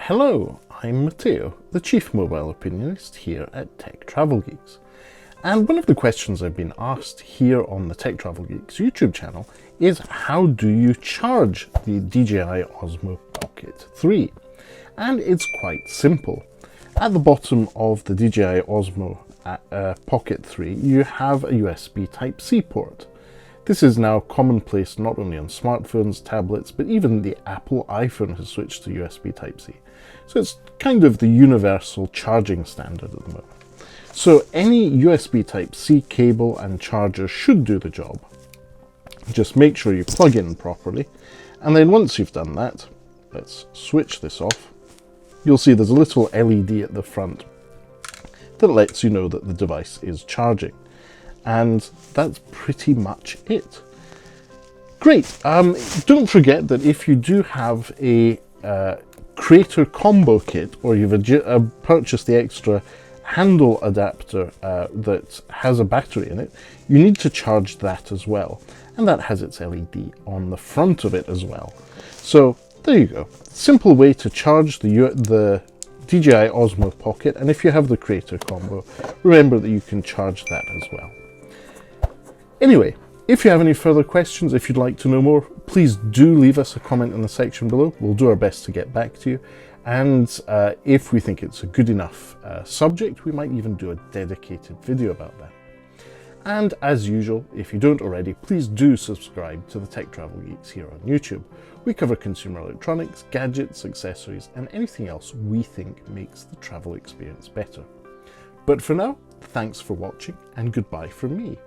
Hello, I'm Matteo, the Chief Mobile Opinionist here at Tech Travel Geeks. And one of the questions I've been asked here on the Tech Travel Geeks YouTube channel is how do you charge the DJI OSMO Pocket 3? And it's quite simple. At the bottom of the DJI OSMO Pocket 3, you have a USB Type-C port. This is now commonplace not only on smartphones, tablets, but even the Apple iPhone has switched to USB Type-C. So it's kind of the universal charging standard at the moment. So any USB Type-C cable and charger should do the job. Just make sure you plug in properly. And then once you've done that, let's switch this off. You'll see there's a little LED at the front that lets you know that the device is charging. And that's pretty much it. Great. Don't forget that if you do have a Creator Combo Kit, or you've purchased the extra handle adapter that has a battery in it, you need to charge that as well. And that has its LED on the front of it as well. So there you go. Simple way to charge the DJI OSMO Pocket. And if you have the Creator Combo, remember that you can charge that as well. Anyway, if you have any further questions, if you'd like to know more, please do leave us a comment in the section below. We'll do our best to get back to you. And if we think it's a good enough subject, we might even do a dedicated video about that. And as usual, if you don't already, please do subscribe to the Tech Travel Geeks here on YouTube. We cover consumer electronics, gadgets, accessories, and anything else we think makes the travel experience better. But for now, thanks for watching and goodbye from me.